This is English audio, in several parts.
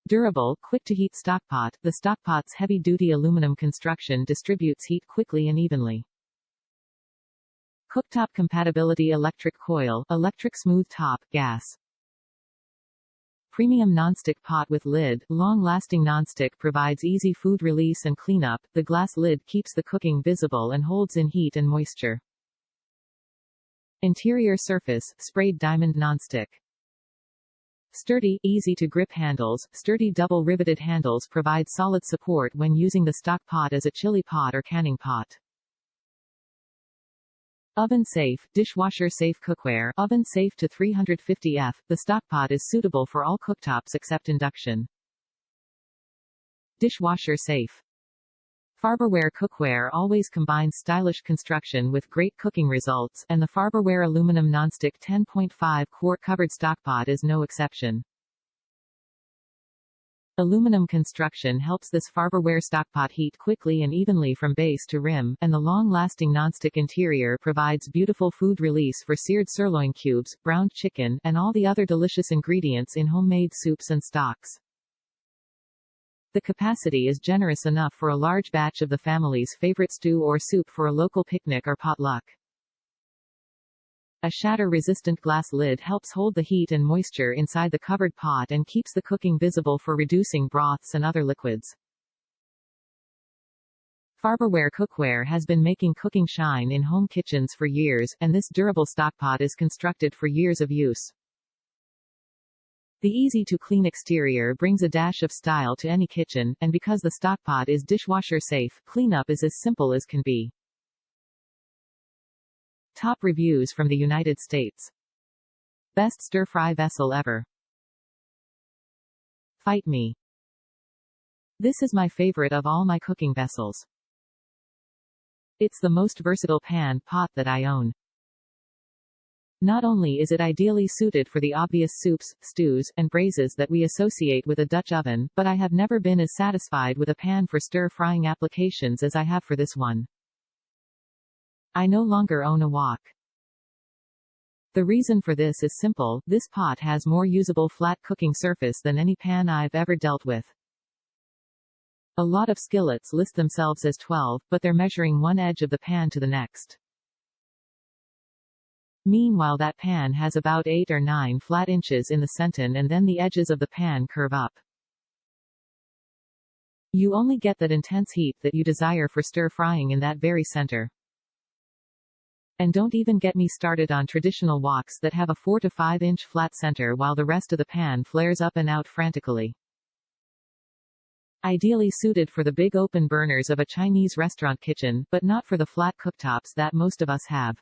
Durable, quick-to-heat stockpot. The stockpot's heavy-duty aluminum construction distributes heat quickly and evenly. Cooktop Compatibility-Electric Coil. Electric smooth top, gas. Premium nonstick pot with lid. Long-lasting nonstick provides easy food release and cleanup. The glass lid keeps the cooking visible and holds in heat and moisture. Interior surface, sprayed diamond nonstick. Sturdy, easy-to-grip handles. Sturdy double-riveted handles provide solid support when using the stock pot as a chili pot or canning pot. Oven safe, dishwasher safe cookware. Oven safe to 350 F. The stockpot is suitable for all cooktops except induction. Dishwasher safe. Farberware Cookware always combines stylish construction with great cooking results, and the Farberware Aluminum Nonstick 10.5-Quart Covered Stockpot is no exception. Aluminum construction helps this Farberware stockpot heat quickly and evenly from base to rim, and the long-lasting nonstick interior provides beautiful food release for seared sirloin cubes, browned chicken, and all the other delicious ingredients in homemade soups and stocks. The capacity is generous enough for a large batch of the family's favorite stew or soup for a local picnic or potluck. A shatter-resistant glass lid helps hold the heat and moisture inside the covered pot and keeps the cooking visible for reducing broths and other liquids. Farberware Cookware has been making cooking shine in home kitchens for years, and this durable stockpot is constructed for years of use. The easy-to-clean exterior brings a dash of style to any kitchen, and because the stockpot is dishwasher safe, cleanup is as simple as can be. Top reviews from the United States. Best stir-fry vessel ever. Fight me. This is my favorite of all my cooking vessels. It's the most versatile pan pot that I own. Not only is it ideally suited for the obvious soups, stews, and braises that we associate with a Dutch oven, but I have never been as satisfied with a pan for stir-frying applications as I have for this one. I no longer own a wok. The reason for this is simple: this pot has more usable flat cooking surface than any pan I've ever dealt with. A lot of skillets list themselves as 12, but they're measuring one edge of the pan to the next. Meanwhile, that pan has about 8 or 9 flat inches in the center, and then the edges of the pan curve up. You only get that intense heat that you desire for stir-frying in that very center. And don't even get me started on traditional woks that have a 4 to 5 inch flat center while the rest of the pan flares up and out frantically. Ideally suited for the big open burners of a Chinese restaurant kitchen, but not for the flat cooktops that most of us have.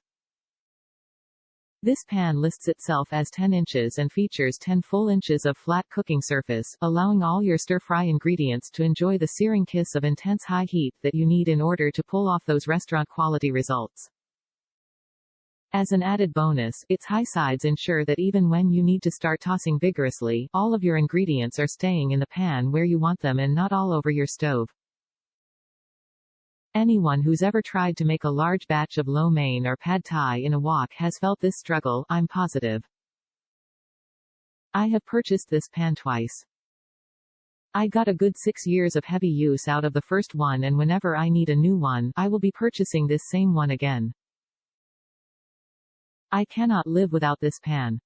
This pan lists itself as 10 inches and features 10 full inches of flat cooking surface, allowing all your stir-fry ingredients to enjoy the searing kiss of intense high heat that you need in order to pull off those restaurant-quality results. As an added bonus, its high sides ensure that even when you need to start tossing vigorously, all of your ingredients are staying in the pan where you want them and not all over your stove. Anyone who's ever tried to make a large batch of lo mein or pad thai in a wok has felt this struggle, I'm positive. I have purchased this pan twice. I got a good 6 years of heavy use out of the first one, and whenever I need a new one, I will be purchasing this same one again. I cannot live without this pan.